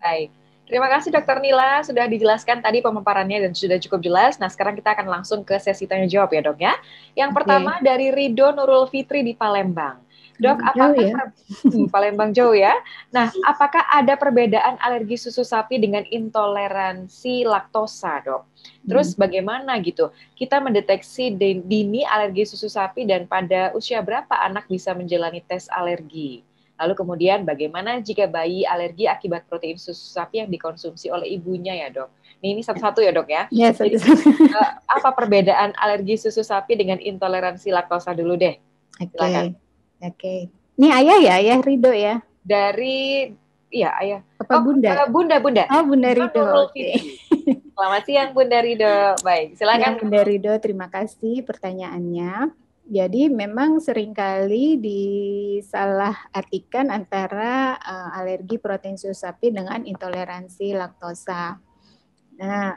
Baik. Terima kasih Dokter Nila sudah dijelaskan tadi pemaparannya dan sudah cukup jelas. Nah, sekarang kita akan langsung ke sesi tanya jawab ya, Dok ya. Yang pertama dari Rido Nurul Fitri di Palembang. Dok, jauh ya? Palembang jauh ya. Nah, apakah ada perbedaan alergi susu sapi dengan intoleransi laktosa, Dok? Terus bagaimana gitu kita mendeteksi dini alergi susu sapi dan pada usia berapa anak bisa menjalani tes alergi? Lalu kemudian bagaimana jika bayi alergi akibat protein susu sapi yang dikonsumsi oleh ibunya ya, Dok? Ini satu-satu ya, Dok ya? Ya, Jadi, apa perbedaan alergi susu sapi dengan intoleransi laktosa dulu deh? Silakan. Oke. Ini ayah ya, ayah Rido ya? Dari, iya ayah. Apa bunda? Bunda. Oh, Bunda Rido. Oke. Selamat siang Bunda Rido. Baik, silakan. Siang Bunda Rido, terima kasih pertanyaannya. Jadi memang seringkali disalahartikan antara alergi protein susu sapi dengan intoleransi laktosa. Nah,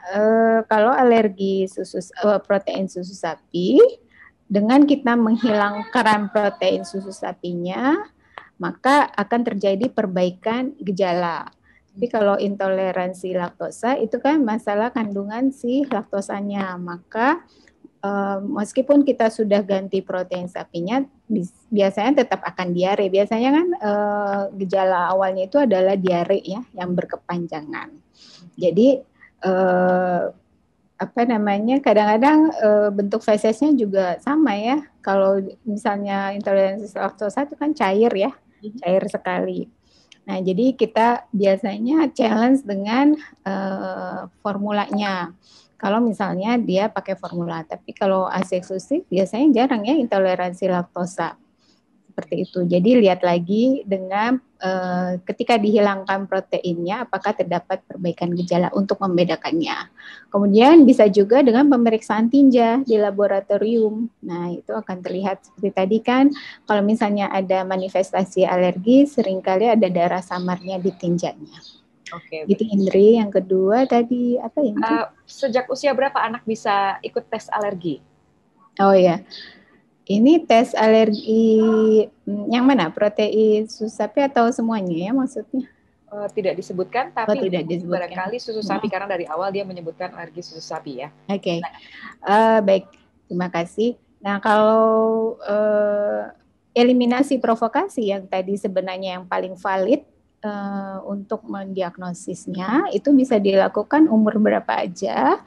kalau alergi protein susu sapi, dengan kita menghilangkan protein susu sapinya, maka akan terjadi perbaikan gejala. Tapi kalau intoleransi laktosa itu kan masalah kandungan si laktosanya, maka meskipun kita sudah ganti protein sapinya, biasanya tetap akan diare. Biasanya kan gejala awalnya itu adalah diare ya, yang berkepanjangan. Jadi kadang-kadang bentuk fesesnya juga sama ya. Kalau misalnya intoleransi laktosa itu kan cair ya, cair sekali. Nah, jadi kita biasanya challenge dengan formulanya. Kalau misalnya dia pakai formula, tapi kalau ASI eksklusif biasanya jarang ya intoleransi laktosa. Seperti itu. Jadi lihat lagi dengan ketika dihilangkan proteinnya, apakah terdapat perbaikan gejala untuk membedakannya. Kemudian bisa juga dengan pemeriksaan tinja di laboratorium. Nah, itu akan terlihat seperti tadi kan, kalau misalnya ada manifestasi alergi, seringkali ada darah samarnya di tinjanya. Oke. Gitu Indri. Yang kedua tadi apa ya? Sejak usia berapa anak bisa ikut tes alergi? Oh ya. Ini tes alergi yang mana? Protein susu sapi atau semuanya ya maksudnya? Tidak disebutkan, tapi tidak disebutkan. Barangkali susu sapi karena dari awal dia menyebutkan alergi susu sapi ya. Oke. Baik, terima kasih. Nah, kalau eliminasi provokasi yang tadi sebenarnya yang paling valid untuk mendiagnosisnya itu bisa dilakukan umur berapa aja.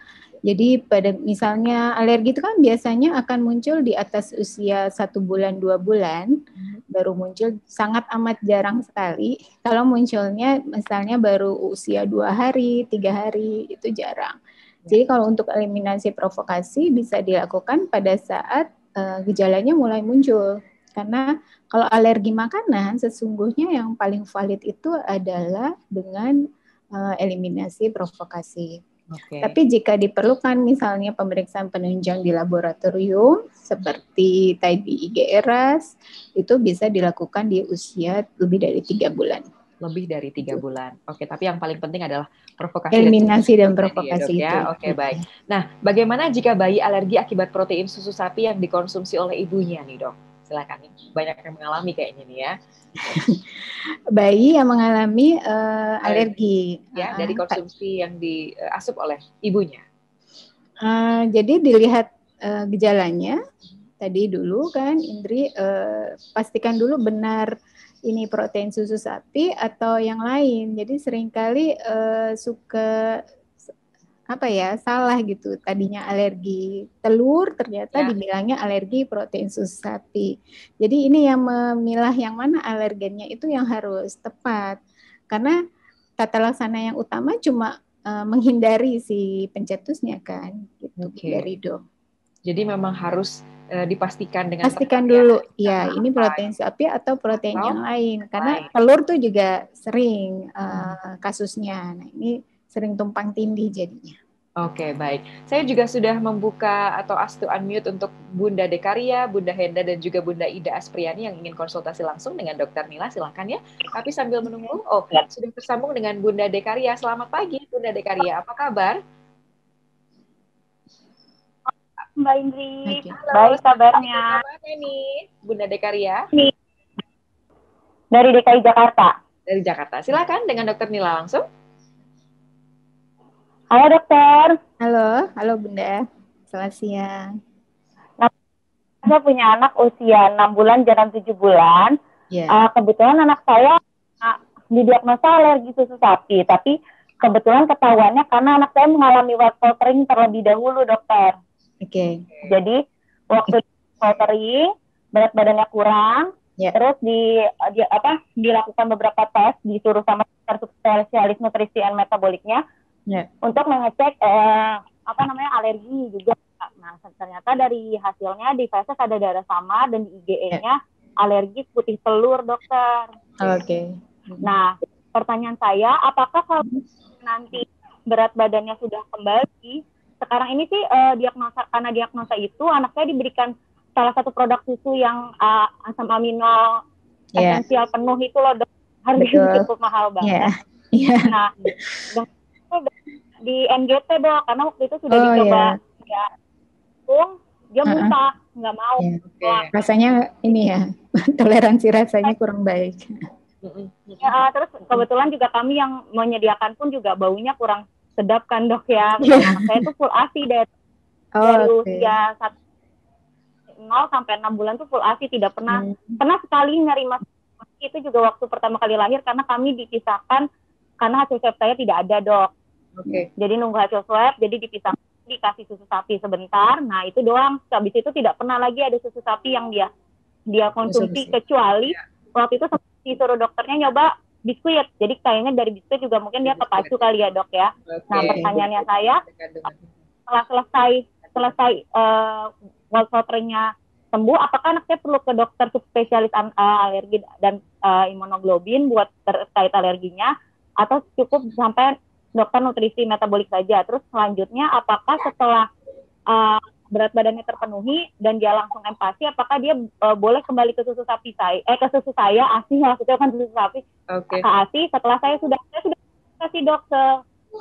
Jadi pada misalnya alergi itu kan biasanya akan muncul di atas usia 1 bulan 2 bulan baru muncul, sangat amat jarang sekali. Kalau munculnya misalnya baru usia 2 hari, 3 hari itu jarang. Jadi kalau untuk eliminasi provokasi bisa dilakukan pada saat gejalanya mulai muncul. Karena kalau alergi makanan sesungguhnya yang paling valid itu adalah dengan eliminasi provokasi. Tapi jika diperlukan misalnya pemeriksaan penunjang di laboratorium seperti tadi IgG-RAS itu bisa dilakukan di usia lebih dari 3 bulan. Lebih dari 3 bulan. Oke, tapi yang paling penting adalah provokasi eliminasi dan provokasi ya, itu. Oke, baik. Nah, bagaimana jika bayi alergi akibat protein susu sapi yang dikonsumsi oleh ibunya nih, Dok? Silakan, banyak yang mengalami kayaknya nih ya. Bayi yang mengalami alergi ya dari konsumsi yang diasup oleh ibunya. Jadi dilihat gejalanya tadi dulu kan, Indri, pastikan dulu benar ini protein susu sapi atau yang lain. Jadi seringkali suka salah gitu. Tadinya alergi telur, ternyata dibilangnya alergi protein susu sapi. Jadi ini yang memilah yang mana alergennya itu yang harus tepat. Karena tata laksana yang utama cuma menghindari si pencetusnya kan, gitu dari dok. Jadi memang harus dipastikan dengan dulu, ya ini protein sapi atau protein yang lain. Karena telur tuh juga sering kasusnya. Nah ini sering tumpang tindih jadinya. Oke, baik. Saya juga sudah membuka atau ask to unmute untuk Bunda Dekaria, Bunda Henda, dan juga Bunda Ida Aspriani yang ingin konsultasi langsung dengan Dr. Nila. Silakan ya. Tapi sambil menunggu, sudah tersambung dengan Bunda Dekaria. Selamat pagi, Bunda Dekaria. Apa kabar? Mbak Indri, baik kabarnya. Kabarnya nih, Bunda Dekaria? Dari DKI Jakarta. Dari Jakarta. Silakan dengan Dr. Nila langsung. Halo dokter. Halo Bunda. Selamat siang. Nah, saya punya anak usia 6 bulan, jalan 7 bulan. Kebetulan anak saya didiagnosa alergi susu sapi, tapi kebetulan ketahuannya karena anak saya mengalami white poltering terlebih dahulu, dokter. Jadi waktu poltering berat badannya kurang, terus dilakukan beberapa tes, disuruh sama spesialis nutrisi dan metaboliknya untuk mengecek alergi juga. Nah, ternyata dari hasilnya di feses ada darah samar dan di IgE-nya alergi putih telur, dokter. Nah, pertanyaan saya, apakah kalau nanti berat badannya sudah kembali, sekarang ini sih karena diagnosa itu anak saya diberikan salah satu produk susu yang asam amino esensial penuh itu loh, dok. Harganya cukup mahal banget. Nah, di NGT, dok, karena waktu itu sudah dicoba dia muntah, nggak mau. Rasanya ini ya, toleransi rasanya kurang baik. Terus kebetulan juga kami yang menyediakan pun juga baunya kurang sedap kan, dok ya. Anak saya itu full ASI dari usia 0 sampai 6 bulan tuh full ASI, tidak pernah sekali nerima itu juga waktu pertama kali lahir karena kami dipisahkan karena hasil swab saya tidak ada, dok. Jadi nunggu hasil swab, jadi dipisahkan, dikasih susu sapi sebentar. Nah, itu doang. Habis itu tidak pernah lagi ada susu sapi yang dia konsumsi, kecuali waktu itu disuruh dokternya nyoba biskuit. Jadi kayaknya dari biskuit juga mungkin dia kepacu kali ya, dok ya. Nah, pertanyaannya saya, setelah selesai white polteringnya sembuh, apakah anak saya perlu ke dokter spesialis alergi dan imunoglobulin buat terkait alerginya, atau cukup sampai dokter nutrisi metabolik saja? Terus selanjutnya, apakah setelah berat badannya terpenuhi dan dia langsung empasi, apakah dia boleh kembali ke susu sapi ke susu saya ASI, maksudnya kan susu sapi ke ASI setelah saya sudah kasih, dok,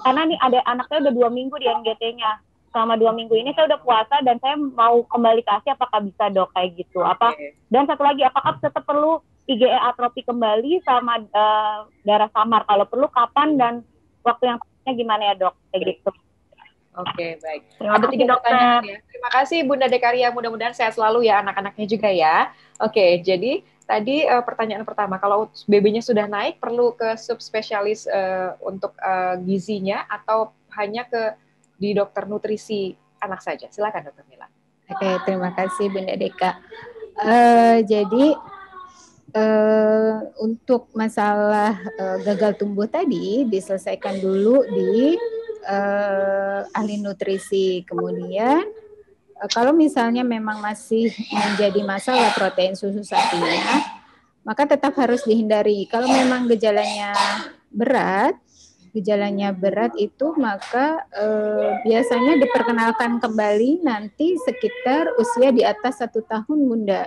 karena nih ada anak saya udah 2 minggu di NGT-nya. Selama 2 minggu ini saya udah puasa dan saya mau kembali ke ASI, apakah bisa, dok, kayak gitu? Dan satu lagi, apakah tetap perlu IgE atrofi kembali sama darah samar? Kalau perlu kapan dan waktu yang tepatnya gimana ya, dok? Kayak gitu. Baik. Ada 3 pertanyaan ya. Terima kasih Bunda Dekaria, mudah-mudahan sehat selalu ya anak-anaknya juga ya. Jadi tadi pertanyaan pertama, kalau BB-nya sudah naik perlu ke subspesialis untuk gizinya atau hanya di dokter nutrisi anak saja? Silakan, Dokter Mila. Terima kasih Bunda Deka. Jadi untuk masalah gagal tumbuh tadi diselesaikan dulu di ahli nutrisi. Kemudian kalau misalnya memang masih menjadi masalah protein susu sapinya, maka tetap harus dihindari. Kalau memang gejalanya berat itu, maka biasanya diperkenalkan kembali nanti sekitar usia di atas 1 tahun, Bunda.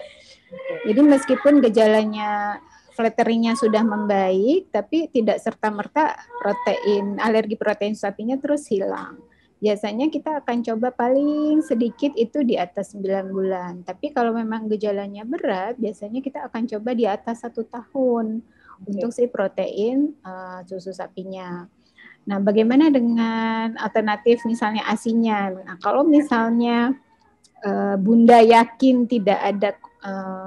Jadi meskipun gejalanya flatteringnya sudah membaik, tapi tidak serta-merta alergi protein sapinya terus hilang. Biasanya kita akan coba paling sedikit itu di atas 9 bulan. Tapi kalau memang gejalanya berat, biasanya kita akan coba di atas 1 tahun untuk si protein susu sapinya. Nah, bagaimana dengan alternatif misalnya ASI-nya? Nah, kalau misalnya Bunda yakin tidak ada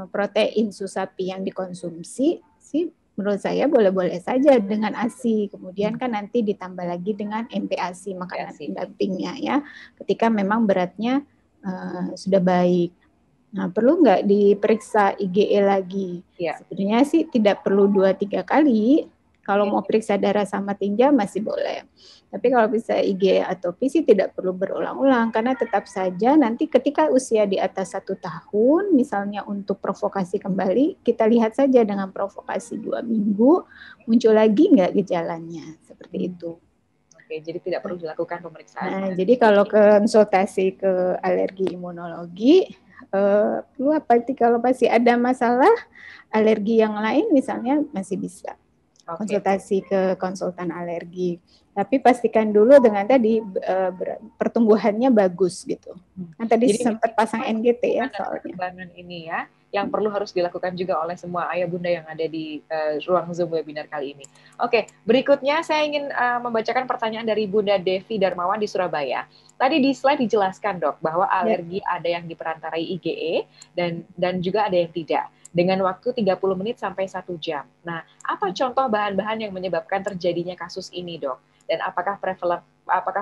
protein susu sapi yang dikonsumsi, sih menurut saya boleh-boleh saja dengan ASI. Kemudian kan nanti ditambah lagi dengan MPASI, makanan pendampingnya ya, ketika memang beratnya sudah baik. Nah, perlu nggak diperiksa IgE lagi? Sebenarnya sih tidak perlu 2-3 kali. Kalau mau periksa darah sama tinja masih boleh. Tapi kalau bisa IgE atopi sih tidak perlu berulang-ulang, karena tetap saja nanti ketika usia di atas 1 tahun, misalnya untuk provokasi kembali, kita lihat saja dengan provokasi 2 minggu, muncul lagi nggak gejalanya, seperti itu. Jadi tidak perlu dilakukan pemeriksaan. Nah, jadi kalau konsultasi ke alergi imunologi, perlu apa? Kalau masih ada masalah alergi yang lain, misalnya masih bisa konsultasi ke konsultan alergi. Tapi pastikan dulu dengan tadi pertumbuhannya bagus gitu. Kan tadi sempat pasang NGT ya soalnya. Ini ya. yang perlu harus dilakukan juga oleh semua ayah bunda yang ada di ruang Zoom webinar kali ini. Oke, berikutnya saya ingin membacakan pertanyaan dari Bunda Devi Darmawan di Surabaya. Tadi di slide dijelaskan dok bahwa alergi ada yang diperantarai IgE dan juga ada yang tidak dengan waktu 30 menit sampai 1 jam. Nah, apa contoh bahan-bahan yang menyebabkan terjadinya kasus ini dok? Dan apakah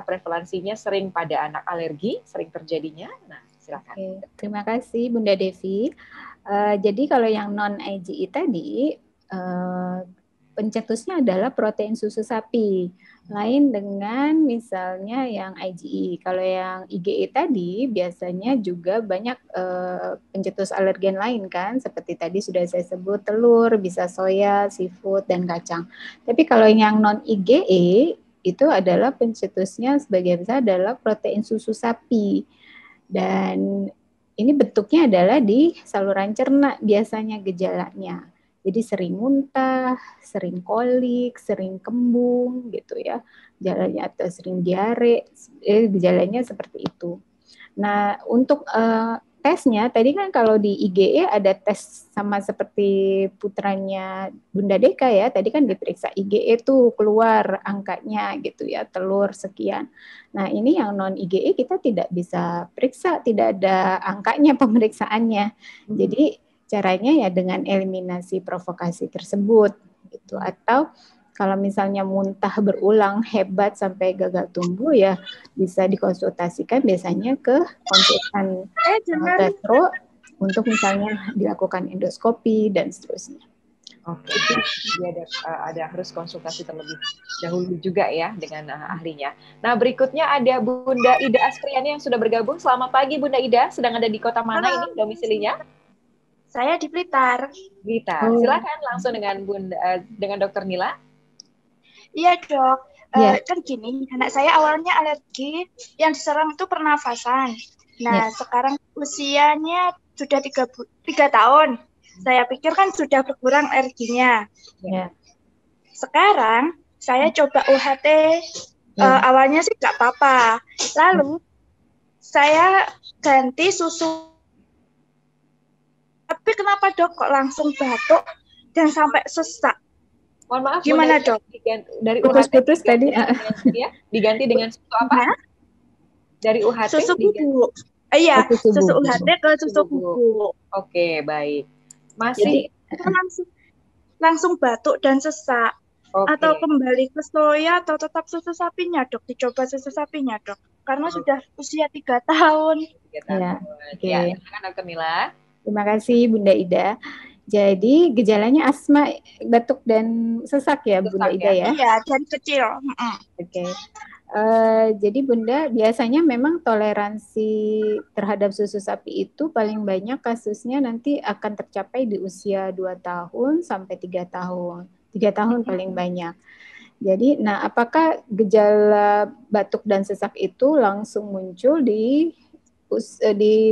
prevalensinya sering pada anak alergi, sering terjadinya? Nah, silakan. Oke, terima kasih Bunda Devi. Jadi kalau yang non IgE tadi, pencetusnya adalah protein susu sapi. Lain dengan misalnya yang IgE. Kalau yang IgE tadi biasanya juga banyak pencetus alergen lain kan, seperti tadi sudah saya sebut telur, bisa soya, seafood, dan kacang. Tapi kalau yang non IgE itu adalah pencetusnya sebagian besar adalah protein susu sapi. Dan ini bentuknya adalah di saluran cerna biasanya gejalanya. Jadi sering muntah, sering kolik, sering kembung gitu ya. Gejalanya atau sering diare, gejalanya seperti itu. Nah, untuk tesnya tadi kan kalau di IgE ada tes sama seperti putranya Bunda Deka ya. Tadi kan diperiksa IgE tuh keluar angkanya gitu ya, telur sekian. Nah, ini yang non IgE kita tidak bisa periksa, tidak ada angkanya pemeriksaannya. Jadi caranya ya dengan eliminasi provokasi tersebut gitu. Atau kalau misalnya muntah berulang hebat sampai gagal tumbuh ya bisa dikonsultasikan biasanya ke konsultan gastro untuk misalnya dilakukan endoskopi dan seterusnya. Oke, jadi ada harus konsultasi terlebih dahulu juga ya dengan ahlinya. Nah, berikutnya ada Bunda Ida Aspriani yang sudah bergabung. Selamat pagi Bunda Ida, sedang ada di kota mana ini domisilinya? Saya di Blitar. Blitar. Silakan langsung dengan Dokter Nila. Iya dok, kan gini, anak saya awalnya alergi, yang diserang itu pernafasan. Nah, sekarang usianya sudah 3 tahun. Saya pikir kan sudah berkurang alerginya. Sekarang saya coba UHT, awalnya sih nggak apa-apa. Lalu saya ganti susu. Tapi kenapa dok kok langsung batuk dan sampai sesak? Mohon maaf, gimana dok? Dari putus tadi diganti dengan susu apa? Dari UHT susu bubuk. Iya, susu UHT ke susu bubuk. Oke, baik. Masih langsung batuk dan sesak. Atau kembali ke soya atau tetap susu sapinya dok? Dicoba susu sapinya dok. Karena sudah usia 3 tahun. Ya, silakan Dokter Mila. Terima kasih Bunda Ida. Jadi gejalanya asma, batuk dan sesak ya Bunda Ida ya? Iya, dan kecil. Oke. Jadi Bunda biasanya memang toleransi terhadap susu sapi itu paling banyak kasusnya nanti akan tercapai di usia 2 tahun sampai 3 tahun. 3 tahun paling banyak. Jadi, nah apakah gejala batuk dan sesak itu langsung muncul di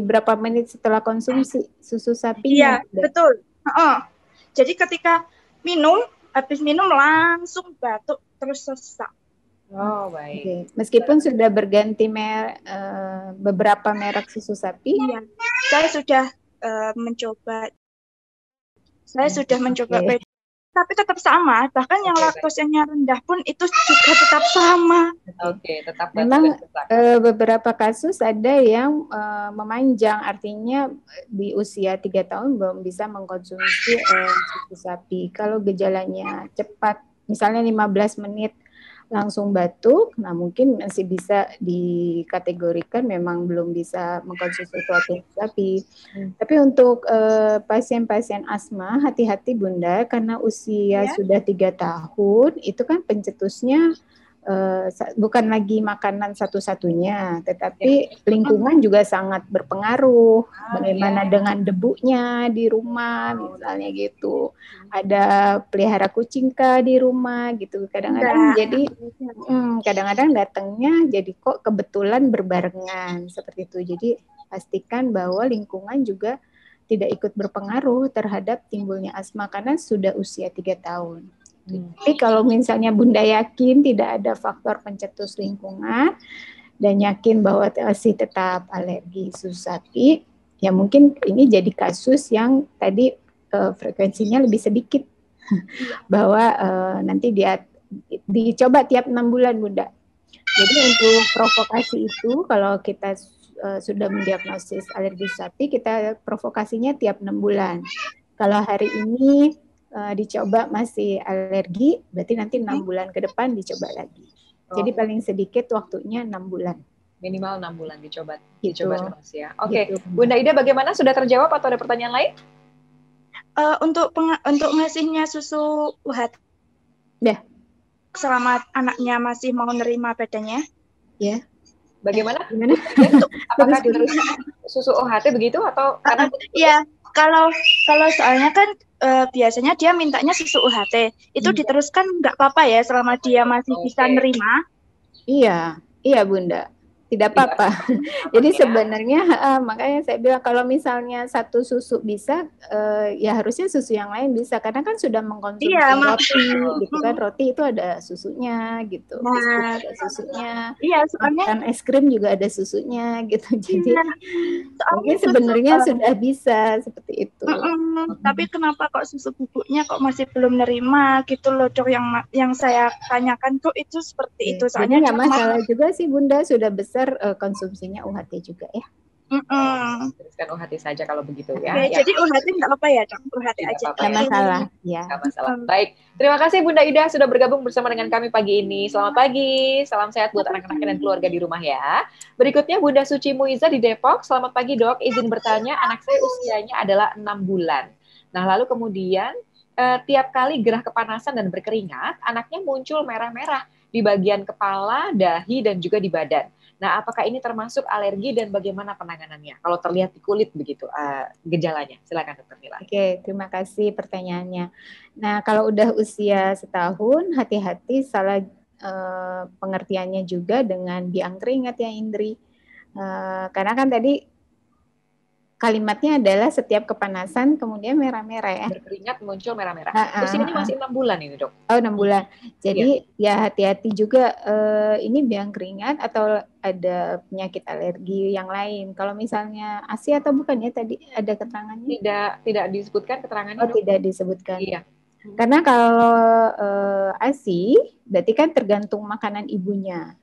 berapa menit setelah konsumsi susu sapi? Iya, betul. Jadi ketika habis minum langsung batuk terus sesak. Oh, baik. Okay. Meskipun sudah berganti beberapa merek susu sapi? Iya, saya sudah mencoba. Tapi tetap sama. Bahkan yang laktosanya rendah pun itu juga tetap sama. Oke, tetap memang beberapa kasus ada yang memanjang, artinya di usia 3 tahun belum bisa mengkonsumsi susu sapi. Kalau gejalanya cepat, misalnya 15 menit langsung batuk, nah mungkin masih bisa dikategorikan memang belum bisa mengkonsumsi protein sapi. Tapi untuk pasien-pasien asma, hati-hati Bunda, karena usia sudah 3 tahun, itu kan pencetusnya bukan lagi makanan satu-satunya, tetapi lingkungan juga sangat berpengaruh. Bagaimana dengan debunya di rumah, misalnya gitu. Ada pelihara kucing kah di rumah gitu. Kadang-kadang jadi kadang-kadang datangnya jadi kok kebetulan berbarengan seperti itu. Jadi pastikan bahwa lingkungan juga tidak ikut berpengaruh terhadap timbulnya asma karena sudah usia 3 tahun. Tapi kalau misalnya Bunda yakin tidak ada faktor pencetus lingkungan dan yakin bahwa masih tetap alergi susu sapi, Ya mungkin ini jadi kasus yang tadi frekuensinya lebih sedikit bahwa nanti dia dicoba tiap 6 bulan Bunda. Jadi untuk provokasi itu kalau kita sudah mendiagnosis alergi sapi, kita provokasinya tiap 6 bulan. Kalau hari ini dicoba masih alergi, berarti nanti 6 bulan ke depan dicoba lagi. Jadi paling sedikit waktunya 6 bulan. Minimal 6 bulan dicoba Gitu. terus ya. Oke, Gitu. Bunda Ida bagaimana? Sudah terjawab atau ada pertanyaan lain? Untuk ngasihnya susu UHT Ya. selama anaknya masih mau nerima badannya. Ya. Bagaimana? Gimana? Apakah terus susu OHT begitu atau karena Iya, kalau soalnya kan biasanya dia mintanya susu UHT. Itu diteruskan nggak apa-apa ya selama dia masih bisa nerima. Iya, iya Bunda. Tidak apa-apa. Jadi sebenarnya makanya saya bilang kalau misalnya satu susu bisa, ya harusnya susu yang lain bisa karena kan sudah mengkonsumsi roti, gitu kan roti itu ada susunya, gitu. Biskuit ada susunya. Iya, soalnya makan es krim juga ada susunya, gitu. Jadi mungkin sebenarnya sudah bisa seperti itu. Tapi kenapa kok susu bubuknya kok masih belum nerima gitu loh dok, yang saya tanyakan kok itu seperti itu. Soalnya jadi nggak masalah juga sih Bunda, sudah besar konsumsinya UHT juga ya. Teruskan UHT saja kalau begitu ya. Jadi UHT nggak apa ya dok, UHT aja. Nggak masalah. Ya. Nggak masalah. Baik, terima kasih Bunda Ida sudah bergabung bersama dengan kami pagi ini. Selamat pagi, salam sehat buat anak-anak dan keluarga di rumah ya. Berikutnya Bunda Suci Muiza di Depok. Selamat pagi dok, izin bertanya, anak saya usianya adalah 6 bulan. Nah lalu kemudian tiap kali gerah kepanasan dan berkeringat, anaknya muncul merah-merah di bagian kepala, dahi, dan juga di badan. Nah, apakah ini termasuk alergi dan bagaimana penanganannya? Kalau terlihat di kulit begitu gejalanya. Silakan Dokter Nila. Oke, terima kasih pertanyaannya. Nah, kalau udah usia setahun, hati-hati salah pengertiannya juga dengan biang keringat ya Indri. Karena kan tadi kalimatnya adalah setiap kepanasan kemudian merah-merah ya. Berkeringat muncul merah-merah. Usianya masih 6 bulan ini dok? Oh 6 bulan. Jadi ya hati-hati juga ini biang keringat atau ada penyakit alergi yang lain. Kalau misalnya ASI atau bukan ya tadi ada keterangannya? Tidak disebutkan keterangannya. Oh tidak disebutkan. Iya. Karena kalau ASI berarti kan tergantung makanan ibunya.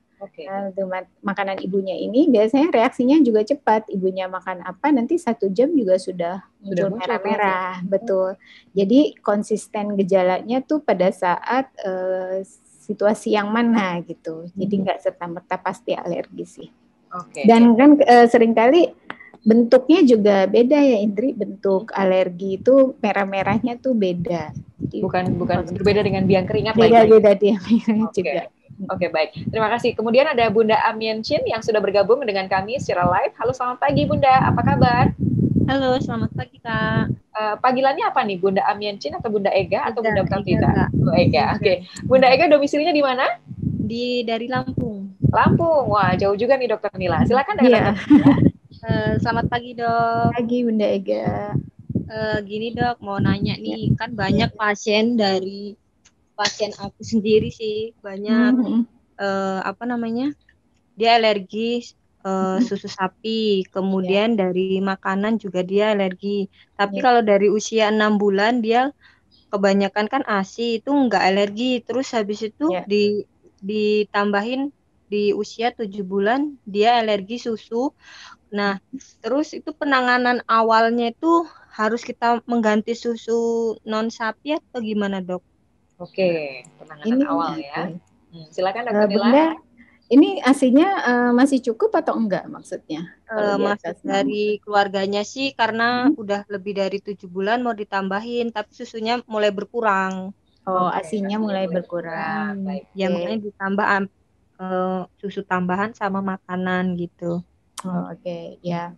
Makanan ibunya ini biasanya reaksinya juga cepat. Ibunya makan apa nanti 1 jam juga sudah muncul merah-merah. Betul. Jadi konsisten gejalanya tuh pada saat situasi yang mana gitu. Jadi nggak serta-merta pasti alergi sih. Dan kan seringkali bentuknya juga beda ya Indri. Bentuk alergi itu merah-merahnya tuh beda. Jadi, bukan berbeda dengan biang keringat. Beda biang keringat juga. Oke, baik. Terima kasih. Kemudian ada Bunda Amien Chin yang sudah bergabung dengan kami secara live. Halo, selamat pagi Bunda. Apa kabar? Halo, selamat pagi Kak. Panggilannya apa nih? Bunda Amien Chin atau Bunda Ega atau Bunda Kavita? Ega. Oke. Bunda Ega domisilinya di mana? Dari Lampung. Lampung. Wah, jauh juga nih Dokter Nila. Silakan dengan selamat pagi Dok. Pagi Bunda Ega. Gini Dok, mau nanya nih, kan banyak pasien aku sendiri sih, banyak dia alergi susu sapi, kemudian dari makanan juga dia alergi. Tapi kalau dari usia 6 bulan dia kebanyakan kan ASI itu enggak alergi, terus habis itu ditambahin di usia 7 bulan dia alergi susu. Nah, terus itu penanganan awalnya itu harus kita mengganti susu non sapi atau gimana dok? Oke, penanganan awal ya. Silakan Dokter Nila. Bunda, ini ASI-nya masih cukup atau enggak maksudnya? Maksud dari keluarganya sih karena udah lebih dari 7 bulan mau ditambahin, tapi susunya mulai berkurang. Oh, ASI-nya mulai berkurang. Ya makanya ditambah susu tambahan sama makanan gitu. Oke, ya.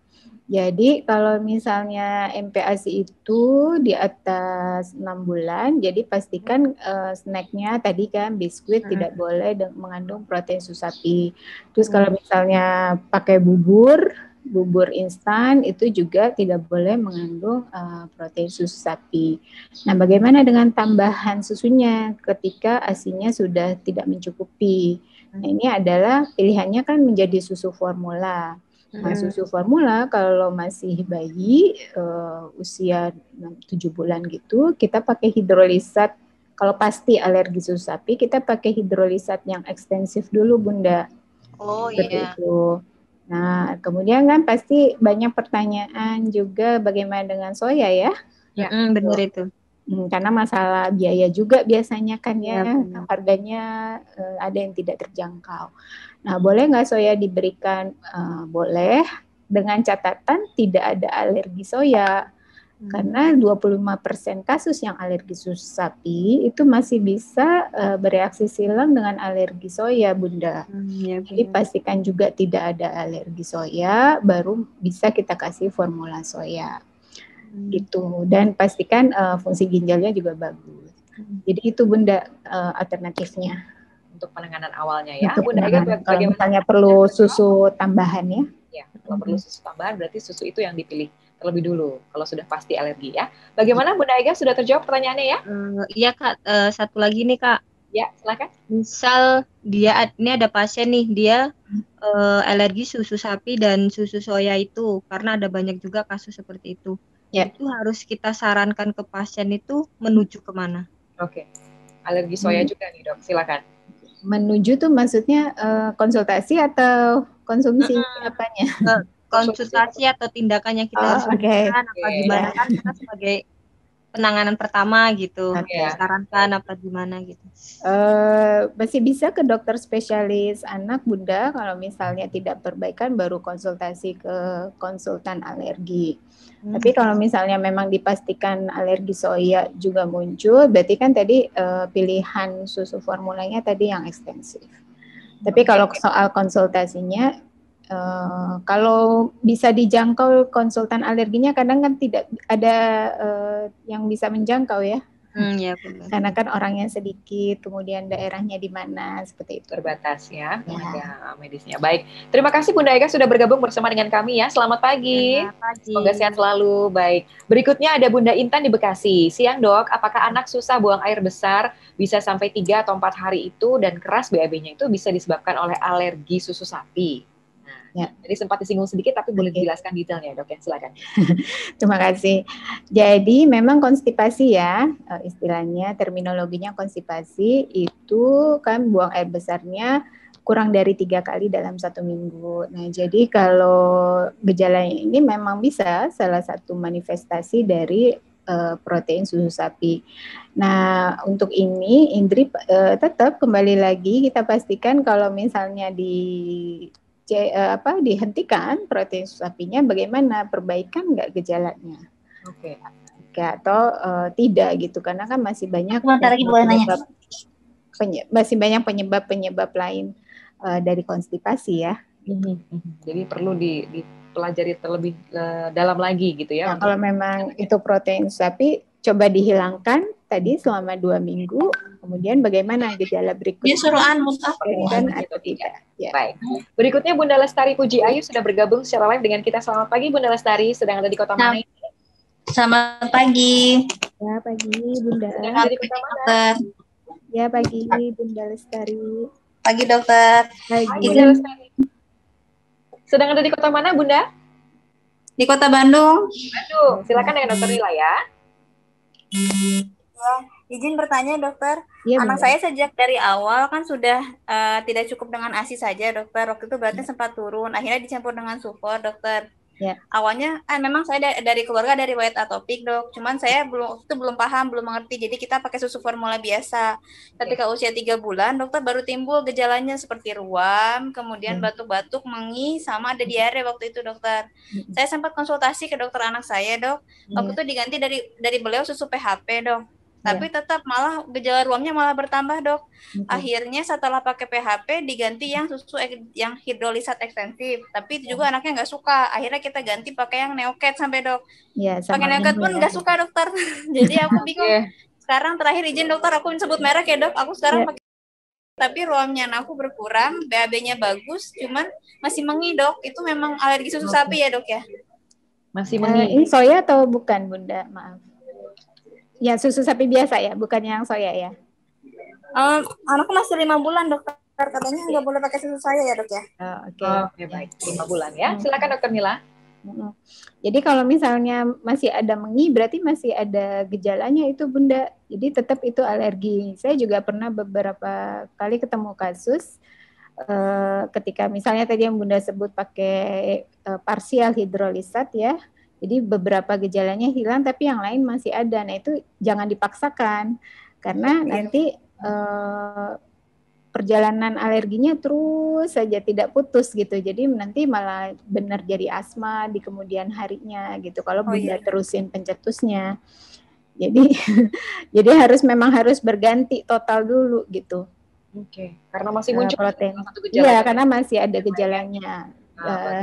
Jadi kalau misalnya MPASI itu di atas 6 bulan, jadi pastikan snacknya tadi kan biskuit tidak boleh mengandung protein susu sapi. Terus kalau misalnya pakai bubur instan itu juga tidak boleh mengandung protein susu sapi. Nah, bagaimana dengan tambahan susunya ketika ASI-nya sudah tidak mencukupi? Nah, ini adalah pilihannya kan menjadi susu formula. Nah, susu formula kalau masih bayi usia 7 bulan gitu, kita pakai hidrolisat. Kalau pasti alergi susu sapi, kita pakai hidrolisat yang ekstensif dulu, Bunda. Oh Seperti iya. itu. Nah, kemudian kan pasti banyak pertanyaan juga bagaimana dengan soya ya? Ya, Benar itu. Karena masalah biaya juga biasanya kan ya, harganya ada yang tidak terjangkau. Nah, boleh nggak soya diberikan? Boleh, dengan catatan tidak ada alergi soya. Karena 25% kasus yang alergi susu sapi itu masih bisa bereaksi silang dengan alergi soya, Bunda. Jadi pastikan juga tidak ada alergi soya, baru bisa kita kasih formula soya. Gitu. Dan pastikan fungsi ginjalnya juga bagus. Jadi itu Bunda alternatifnya untuk penanganan awalnya ya. untuk Bunda Ega, kalau misalnya perlu susu tambahan ya. Ya, kalau perlu susu tambahan berarti susu itu yang dipilih terlebih dulu kalau sudah pasti alergi ya. Bagaimana Bunda Ega, sudah terjawab pertanyaannya ya? Iya Kak, satu lagi nih Kak. Ya, silakan. Misal ini ada pasien nih, dia alergi susu sapi dan susu soya itu, karena ada banyak juga kasus seperti itu. Ya. Itu harus kita sarankan ke pasien itu menuju kemana? Oke, alergi soya juga nih Dok, silakan. Menuju tuh maksudnya konsultasi atau konsumsi apanya? Konsultasi atau tindakan yang kita harus lakukan apa gimana kan kita sebagai penanganan pertama gitu, sarankan apa gimana gitu. Masih bisa ke dokter spesialis anak Bunda, kalau misalnya tidak perbaikan baru konsultasi ke konsultan alergi. Tapi kalau misalnya memang dipastikan alergi soya juga muncul, berarti kan tadi pilihan susu formulanya tadi yang ekstensif. Tapi kalau soal konsultasinya, kalau bisa dijangkau konsultan alerginya, kadang kan tidak ada yang bisa menjangkau ya. Ya, benar. Karena kan orangnya sedikit, kemudian daerahnya di mana, seperti itu. Terbatas ya, tenaga medisnya. Baik, terima kasih Bunda Ega sudah bergabung bersama dengan kami ya. Selamat pagi. Semoga sehat selalu. Baik, berikutnya ada Bunda Intan di Bekasi. Siang Dok, apakah anak susah buang air besar bisa sampai 3 atau 4 hari itu dan keras BAB-nya itu bisa disebabkan oleh alergi susu sapi? Ya. Jadi sempat disinggung sedikit, tapi boleh dijelaskan detailnya Dok ya, silakan. Terima kasih. Jadi memang konstipasi ya, istilahnya terminologinya konstipasi itu kan buang air besarnya kurang dari 3 kali dalam 1 minggu. Nah jadi kalau gejala ini memang bisa salah satu manifestasi dari protein susu sapi. Nah untuk ini Indri tetap kembali lagi kita pastikan kalau misalnya dihentikan protein susu sapinya, bagaimana perbaikan nggak gejalanya? Oke. Atau tidak gitu, karena kan masih banyak penyebab lain dari konstipasi ya. Jadi perlu dipelajari terlebih dalam lagi gitu ya. Nah, kalau memang itu protein sapi, coba dihilangkan tadi selama 2 minggu, kemudian bagaimana gejala berikutnya? Dia suruh atau tidak? Ya. Baik. Berikutnya Bunda Lestari Puji Ayu sudah bergabung secara live dengan kita. Selamat pagi Bunda Lestari, sedang ada di kota mana ini? Selamat pagi. Ya pagi Bunda. Sedang ada di kota mana? Dokter. Ya pagi Bunda Lestari. Pagi dokter. Pagi Bunda Lestari. Sedang ada di kota mana Bunda? Di kota Bandung. Bandung. Silakan dengan Dokter Lila ya. Izin bertanya dokter, ya, anak saya sejak dari awal kan sudah tidak cukup dengan ASI saja dokter, waktu itu beratnya sempat turun, akhirnya dicampur dengan sufor dokter. Ya. Awalnya memang saya dari keluarga dari riwayat atopik dok, cuman saya belum paham, belum mengerti, jadi kita pakai susu formula biasa. Ketika usia 3 bulan dokter baru timbul gejalanya seperti ruam, kemudian batuk-batuk, mengi, sama ada diare waktu itu dokter. Saya sempat konsultasi ke dokter anak saya dok, waktu itu diganti dari beliau susu PHP dok. Tapi tetap malah gejala ruamnya malah bertambah dok. Akhirnya setelah pakai PHP diganti yang susu yang hidrolisat ekstensif. Tapi itu juga anaknya nggak suka. Akhirnya kita ganti pakai yang Neocat sampai dok. Pakai Neocat pun nggak suka dokter. Jadi aku bingung. Sekarang terakhir izin dokter aku sebut merek ya dok. Aku sekarang pakai. Tapi ruamnya aku berkurang, BAB-nya bagus, cuman masih mengi dok. Itu memang alergi susu sapi ya dok ya? Masih mengi. Ini soya atau bukan Bunda? Maaf. Ya susu sapi biasa ya, bukan yang soya ya? Anakku masih 5 bulan dokter. Katanya nggak boleh pakai susu saya ya dok ya? Oke, baik. 5 bulan ya. Silakan Dokter Mila. Jadi kalau misalnya masih ada mengi, berarti masih ada gejalanya itu Bunda. Jadi tetap itu alergi. Saya juga pernah beberapa kali ketemu kasus ketika misalnya tadi yang Bunda sebut pakai parsial hidrolisat ya. Jadi beberapa gejalanya hilang tapi yang lain masih ada. Nah itu jangan dipaksakan karena nanti perjalanan alerginya terus saja tidak putus gitu. Jadi nanti malah benar jadi asma di kemudian harinya gitu. Kalau Bunda terusin pencetusnya. Jadi jadi memang harus berganti total dulu gitu. Oke, karena masih muncul protein. Iya, karena masih ada gejalanya.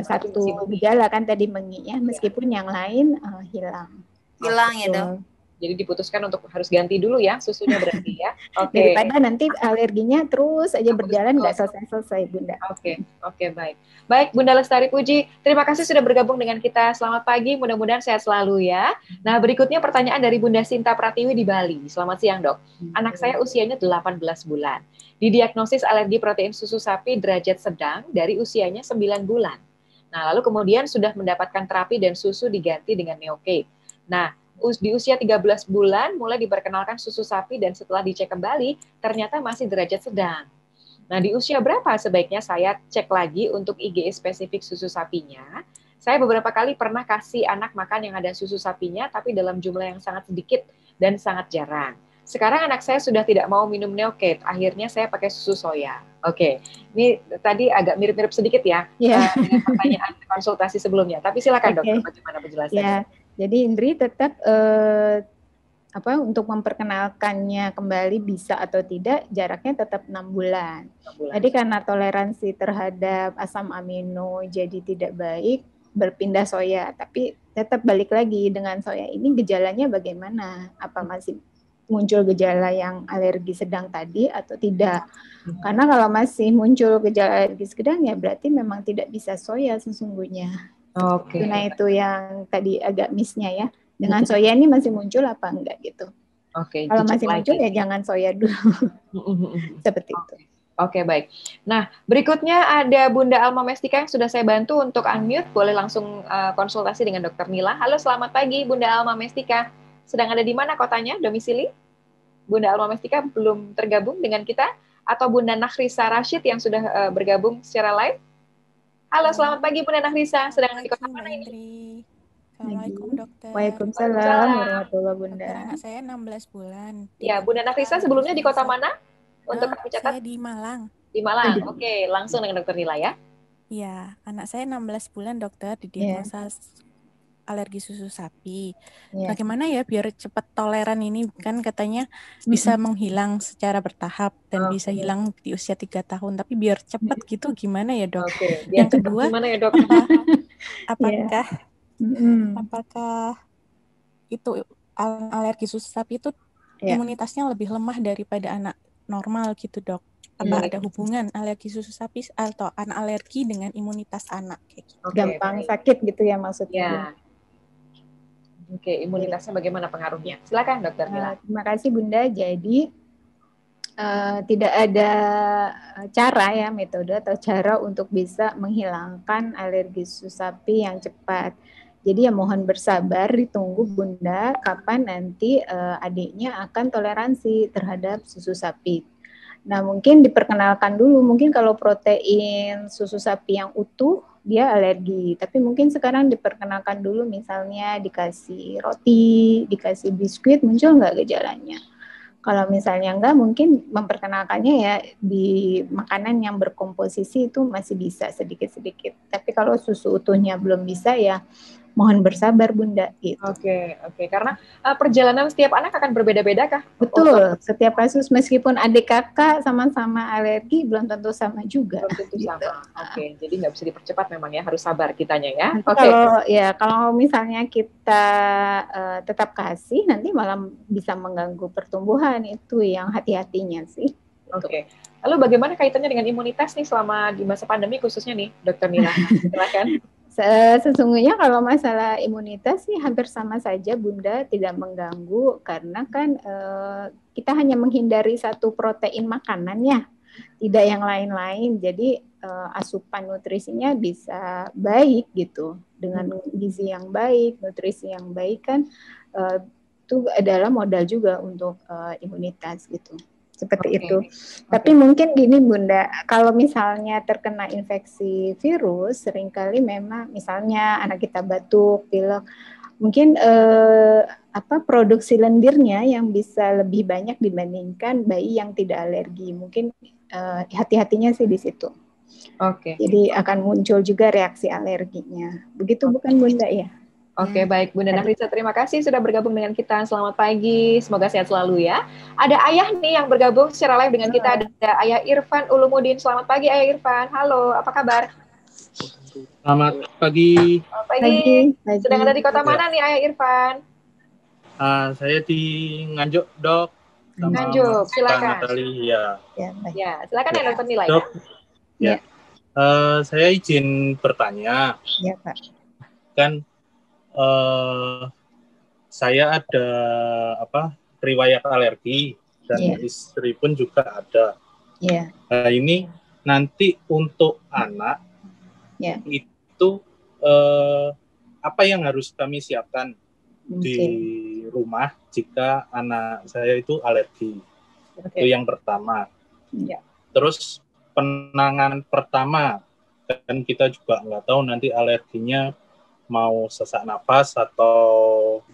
Satu gejala kan tadi mengi ya, meskipun yang lain hilang. Hilang ya dok. Jadi diputuskan untuk harus ganti dulu ya susunya berarti ya. Oke. Daripada nanti alerginya terus aja berjalan nggak selesai Bunda. Oke, baik. Baik Bunda Lestari Puji, terima kasih sudah bergabung dengan kita. Selamat pagi, mudah-mudahan sehat selalu ya. Nah berikutnya pertanyaan dari Bunda Sinta Pratiwi di Bali. Selamat siang dok. Anak saya usianya 18 bulan. Didiagnosis alergi protein susu sapi derajat sedang dari usianya 9 bulan. Nah lalu kemudian sudah mendapatkan terapi dan susu diganti dengan Neocate. Nah di usia 13 bulan mulai diperkenalkan susu sapi dan setelah dicek kembali ternyata masih derajat sedang. Nah di usia berapa sebaiknya saya cek lagi untuk IgE spesifik susu sapinya. Saya beberapa kali pernah kasih anak makan yang ada susu sapinya tapi dalam jumlah yang sangat sedikit dan sangat jarang. Sekarang anak saya sudah tidak mau minum Neocate, akhirnya saya pakai susu soya. Oke, ini tadi agak mirip-mirip sedikit ya dengan pertanyaan konsultasi sebelumnya. Tapi silakan dokter, bagaimana penjelasannya? Ya. Jadi Indri tetap untuk memperkenalkannya kembali bisa atau tidak jaraknya tetap 6 bulan. Jadi karena toleransi terhadap asam amino jadi tidak baik berpindah soya, tapi tetap balik lagi dengan soya ini gejalanya bagaimana? Apa masih muncul gejala yang alergi sedang tadi atau tidak? Karena kalau masih muncul gejala alergi sedang ya berarti memang tidak bisa soya sesungguhnya. Oke. Nah itu yang tadi agak miss-nya ya. Dengan soya ini masih muncul apa enggak gitu. Oke. Kalau masih muncul ya jangan soya dulu. Seperti itu. Oke, baik. Nah, berikutnya ada Bunda Alma Mestika yang sudah saya bantu untuk unmute. Boleh langsung konsultasi dengan Dokter Mila. Halo, selamat pagi Bunda Alma Mestika. Sedang ada di mana kotanya, domisili? Bunda Alma Mestika belum tergabung dengan kita? Atau Bunda Nakhrisa Rashid yang sudah bergabung secara live? Halo, selamat pagi Bunda Nakhrisa. Sedang di kota mana ini? Assalamualaikum dokter. Waalaikumsalam warahmatullahi Bunda. Anak saya 16 bulan. Ya, Bunda Nakhrisa sebelumnya di kota mana? Untuk kami catat. Saya di Malang. Di Malang. Oke, langsung dengan Dokter Nila ya. Iya, anak saya 16 bulan dokter didiagnosa alergi susu sapi. Bagaimana ya biar cepat toleran ini, kan katanya bisa menghilang secara bertahap dan bisa hilang di usia 3 tahun, tapi biar cepat gitu gimana ya dok? Yang kedua, gimana ya dok? apakah itu alergi susu sapi itu imunitasnya lebih lemah daripada anak normal gitu dok? Apa ada hubungan alergi susu sapi atau anak alergi dengan imunitas anak kayak gitu? Gampang sakit gitu ya maksudnya. Oke, imunitasnya bagaimana pengaruhnya? Silakan Dokter Mila. Terima kasih Bunda. Jadi tidak ada cara ya, metode atau cara untuk bisa menghilangkan alergi susu sapi yang cepat. Jadi ya mohon bersabar, ditunggu Bunda kapan nanti adiknya akan toleransi terhadap susu sapi. Nah mungkin diperkenalkan dulu, mungkin kalau protein susu sapi yang utuh dia alergi, tapi mungkin sekarang diperkenalkan dulu misalnya dikasih roti, dikasih biskuit, muncul nggak gejalanya? Kalau misalnya enggak, mungkin memperkenalkannya ya di makanan yang berkomposisi itu masih bisa sedikit-sedikit. Tapi kalau susu utuhnya belum bisa ya mohon bersabar Bunda gitu. Oke. Karena perjalanan setiap anak akan berbeda-beda kah? Betul, setiap kasus meskipun adik kakak sama-sama alergi belum tentu sama juga. Belum tentu sama. Oke, jadi nggak bisa dipercepat memang ya, harus sabar kitanya ya. Kalau misalnya kita tetap kasih nanti malah bisa mengganggu pertumbuhan, itu yang hati-hatinya sih. Oke. Lalu bagaimana kaitannya dengan imunitas nih selama di masa pandemi khususnya nih, Dokter Mila? Silakan. Sesungguhnya kalau masalah imunitas sih hampir sama saja Bunda, tidak mengganggu karena kan kita hanya menghindari satu protein makanan ya. tidak yang lain-lain. Jadi asupan nutrisinya bisa baik gitu, dengan gizi yang baik, nutrisi yang baik kan itu adalah modal juga untuk imunitas gitu. Seperti itu. Tapi mungkin gini Bunda, kalau misalnya terkena infeksi virus, seringkali memang misalnya anak kita batuk, pilek, mungkin produksi lendirnya yang bisa lebih banyak dibandingkan bayi yang tidak alergi. Mungkin hati-hatinya sih di situ. Jadi akan muncul juga reaksi alerginya. Begitu bukan Bunda ya? Baik Bunda Nafisa, terima kasih sudah bergabung dengan kita. Selamat pagi, semoga sehat selalu ya. Ada Ayah nih yang bergabung secara live dengan kita, ada Ayah Irfan Ulumuddin. Selamat pagi Ayah Irfan, halo, apa kabar? Selamat pagi. Selamat pagi. Sedang ada di kota mana nih Ayah Irfan? Saya di Nganjuk, Dok. Nganjuk, silakan. Ya, silakan ya Dokter Nila. Dok, ya. Saya izin bertanya. Ya, Pak. Kan saya ada riwayat alergi dan istri pun juga ada. Ini nanti untuk anak itu apa yang harus kami siapkan di rumah jika anak saya itu alergi? Itu yang pertama. Terus penanganan pertama, kan kita juga nggak tahu nanti alerginya mau sesak napas atau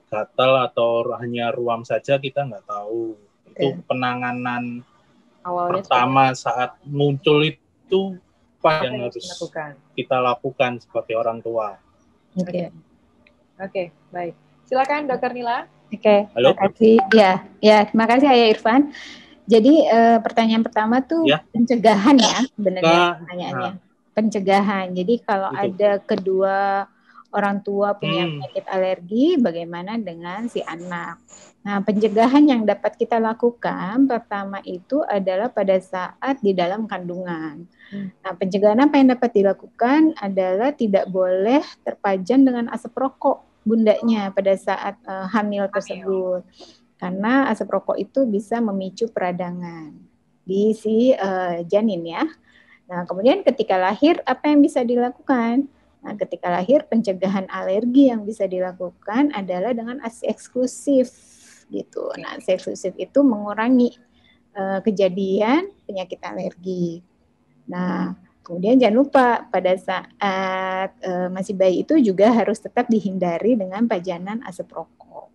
gatal atau hanya ruam saja, kita nggak tahu. Itu penanganan awalnya pertama saat muncul itu apa yang harus kita lakukan sebagai orang tua. Oke, baik. Silakan Dokter Nila. Terima kasih. Terima kasih Ayah Irfan. Jadi pertanyaan pertama tuh pencegahan ya sebenarnya pertanyaannya. Pencegahan. Jadi kalau ada kedua orang tua punya penyakit alergi, bagaimana dengan si anak? Nah, pencegahan yang dapat kita lakukan pertama itu adalah pada saat di dalam kandungan. Nah, pencegahan apa yang dapat dilakukan adalah tidak boleh terpajan dengan asap rokok bundanya pada saat hamil tersebut. Karena asap rokok itu bisa memicu peradangan di si janin ya. Nah, kemudian ketika lahir apa yang bisa dilakukan? Nah, ketika lahir pencegahan alergi yang bisa dilakukan adalah dengan ASI eksklusif gitu. Nah, ASI eksklusif itu mengurangi kejadian penyakit alergi. Nah, kemudian jangan lupa pada saat masih bayi itu juga harus tetap dihindari dengan pajanan asap rokok.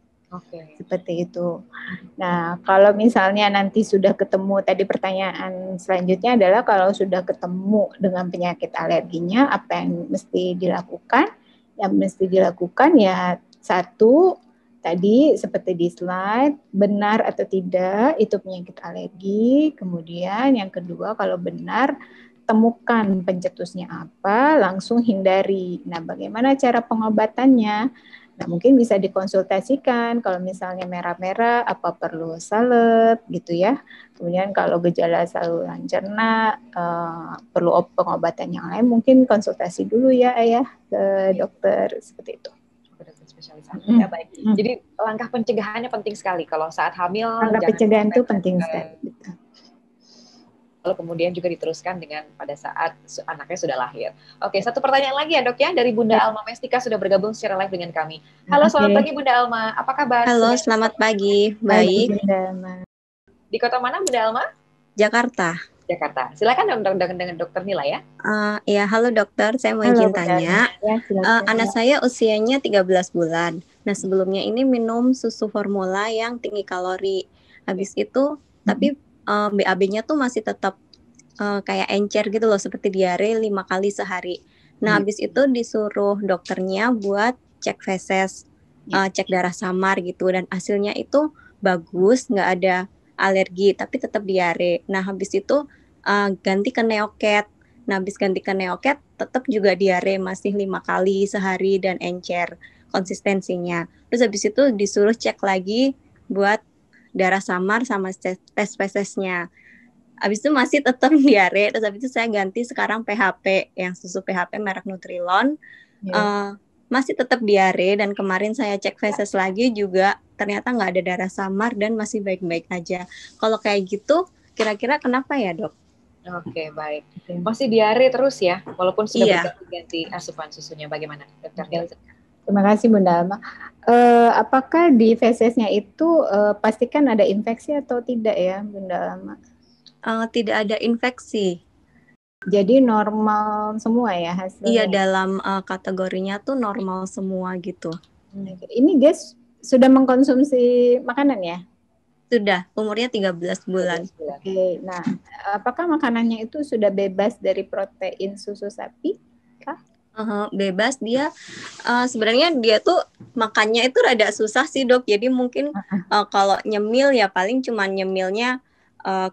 Seperti itu. Nah, kalau misalnya nanti sudah ketemu, tadi pertanyaan selanjutnya adalah kalau sudah ketemu dengan penyakit alerginya, apa yang mesti dilakukan? Yang mesti dilakukan ya satu, tadi seperti di slide, benar atau tidak itu penyakit alergi. Kemudian yang kedua, kalau benar, temukan pencetusnya apa, langsung hindari. Nah, bagaimana cara pengobatannya? Nah, mungkin bisa dikonsultasikan kalau misalnya merah-merah, apa perlu salep gitu ya. Kemudian kalau gejala saluran cerna, perlu pengobatan yang lain, mungkin konsultasi dulu ya Ayah ke dokter seperti itu. Dokter spesialis anak. Ya, baik. Jadi langkah pencegahannya penting sekali kalau saat hamil. Langkah pencegahan itu penting sekali. Gitu. Lalu kemudian juga diteruskan dengan pada saat anaknya sudah lahir. Oke, satu pertanyaan lagi ya Dok ya, dari Bunda Alma Mestika sudah bergabung secara live dengan kami. Halo, selamat pagi Bunda Alma, apa kabar? Halo, selamat pagi, baik. Di kota mana Bunda Alma? Jakarta. Jakarta. Silakan dengan Dokter Nila ya. Ya, halo dokter, saya mau izin tanya. Anak saya usianya 13 bulan. Nah, sebelumnya ini minum susu formula yang tinggi kalori. Habis itu, tapi BAB-nya tuh masih tetap kayak encer gitu loh, seperti diare 5 kali sehari. Nah, habis itu disuruh dokternya buat cek feses, cek darah samar gitu, dan hasilnya itu bagus, nggak ada alergi, tapi tetap diare. Nah, habis itu ganti ke Neoket. Nah, habis ganti ke Neoket, tetap juga diare masih 5 kali sehari dan encer konsistensinya. Terus habis itu disuruh cek lagi buat darah samar sama tes fesesnya. Habis itu masih tetap diare. Terus habis itu saya ganti sekarang PHP, yang susu PHP merek Nutrilon. Masih tetap diare, dan kemarin saya cek feses lagi juga ternyata nggak ada darah samar dan masih baik-baik aja. Kalau kayak gitu kira-kira kenapa ya, Dok? Oke, baik. Masih diare terus ya, walaupun sudah Iya. berganti asupan susunya. Bagaimana, Dokter Nila? Terima kasih Bunda Alma. Apakah di fesesnya itu pastikan ada infeksi atau tidak ya Bunda Alma? Tidak ada infeksi. Jadi normal semua ya hasilnya? Iya, dalam kategorinya tuh normal semua gitu. Ini dia sudah mengkonsumsi makanan ya? Sudah, umurnya 13 bulan. Oke, nah apakah makanannya itu sudah bebas dari protein susu sapi? Bebas dia, sebenarnya dia tuh makannya itu rada susah sih Dok, jadi mungkin kalau nyemil ya paling cuma nyemilnya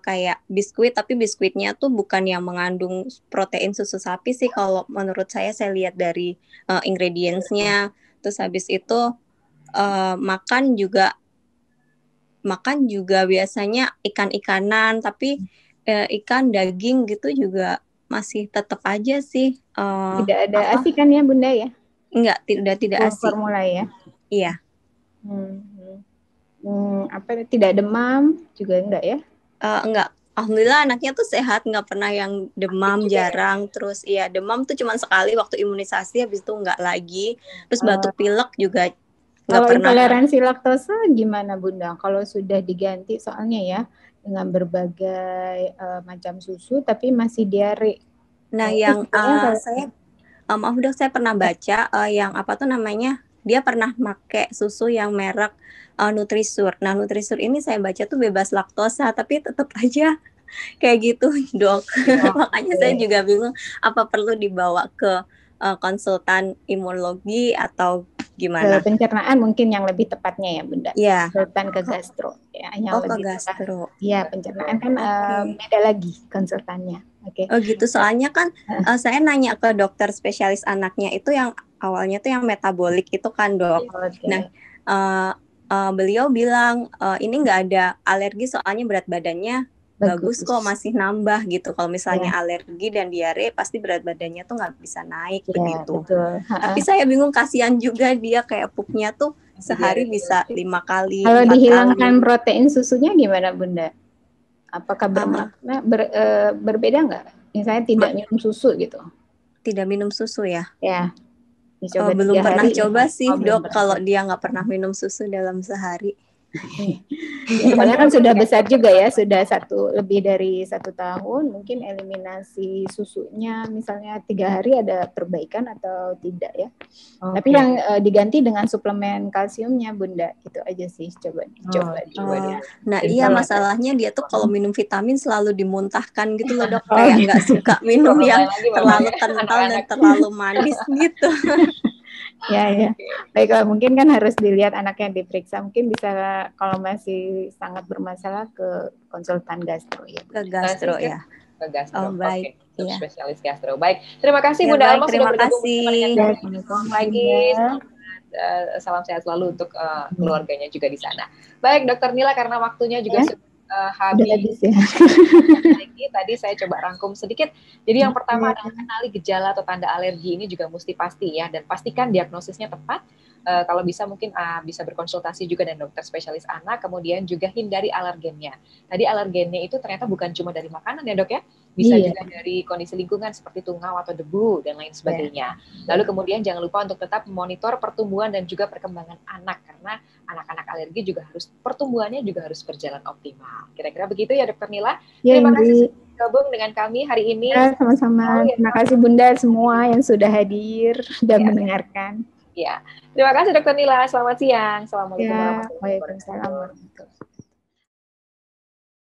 kayak biskuit, tapi biskuitnya tuh bukan yang mengandung protein susu sapi sih kalau menurut saya lihat dari ingredients-nya. Terus habis itu makan juga biasanya ikan-ikanan, tapi ikan, daging gitu juga masih tetap aja sih. Tidak ada ASI kan ya Bunda ya? Enggak, tidak ASI. Formula ya? Iya. Tidak demam juga enggak ya? Enggak. Alhamdulillah anaknya tuh sehat, nggak pernah yang demam, jarang. Terus ya demam tuh cuma sekali waktu imunisasi, habis itu enggak lagi. Terus batuk pilek juga nggak kalau pernah. Intoleransi laktosa gimana Bunda? Kalau sudah diganti soalnya ya dengan berbagai macam susu tapi masih diare. Nah, yang saya maaf Dok, saya pernah baca yang apa tuh namanya? Dia pernah pakai susu yang merek Nutrisure. Nah, Nutrisure ini saya baca tuh bebas laktosa, tapi tetap aja kayak gitu, Dok. Makanya saya juga bingung apa perlu dibawa ke konsultan imunologi atau gimana? Pencernaan mungkin yang lebih tepatnya ya Bunda. Iya. Konsultan ke gastro. Ya, yang ke lebih gastro. Iya, pencernaan kan beda lagi konsultannya. Oke. Oh gitu, soalnya kan saya nanya ke dokter spesialis anaknya itu yang awalnya tuh yang metabolik itu kan Dok. Nah, beliau bilang ini nggak ada alergi soalnya berat badannya bagus kok, masih nambah gitu. Kalau misalnya alergi dan diare pasti berat badannya tuh nggak bisa naik begitu. Betul. Tapi saya bingung, kasihan juga dia kayak pupnya tuh sehari bisa 5 kali. Kalau dihilangkan protein susunya gimana Bunda? Apakah bermakna berbeda nggak? Misalnya tidak minum susu gitu? Tidak minum susu ya? Ya. Belum pernah coba sih Dok kalau dia nggak pernah minum susu dalam sehari. Soalnya kan sudah besar juga ya, sudah lebih dari 1 tahun, mungkin eliminasi susunya misalnya 3 hari ada perbaikan atau tidak ya. Tapi yang diganti dengan suplemen kalsiumnya Bunda, itu aja sih, coba ya. Nah iya, masalahnya dia tuh kalau minum vitamin selalu dimuntahkan gitu loh Dok, kayak nggak suka minum yang terlalu kental dan terlalu manis gitu. Ya. Baik, mungkin kan harus dilihat anak yang diperiksa. Mungkin bisa kalau masih sangat bermasalah ke konsultan gastro ya. Ke gastro ya. Ke gastro. Baik. Untuk spesialis gastro. Baik. Terima kasih Bunda Alma sudah bergabung bersama lagi. Salam sehat selalu untuk keluarganya juga di sana. Baik, Dokter Nila, karena waktunya juga habis ya. Tadi saya coba rangkum sedikit. Jadi yang pertama adalah kenali gejala atau tanda alergi, ini juga mesti pasti ya, dan pastikan diagnosisnya tepat. Kalau bisa mungkin bisa berkonsultasi juga dengan dokter spesialis anak, kemudian juga hindari alergennya. Tadi alergennya itu ternyata bukan cuma dari makanan ya Dok ya, bisa juga dari kondisi lingkungan seperti tungau atau debu dan lain sebagainya. Lalu kemudian jangan lupa untuk tetap memonitor pertumbuhan dan juga perkembangan anak, karena anak-anak alergi juga pertumbuhannya juga harus berjalan optimal. Kira-kira begitu ya Dokter Nila. Terima kasih sudah bergabung dengan kami hari ini. Ya, sama-sama. Terima kasih Bunda semua yang sudah hadir dan mendengarkan. Ya, terima kasih Dokter Nila. Selamat siang. Assalamualaikum warahmatullahi wabarakatuh.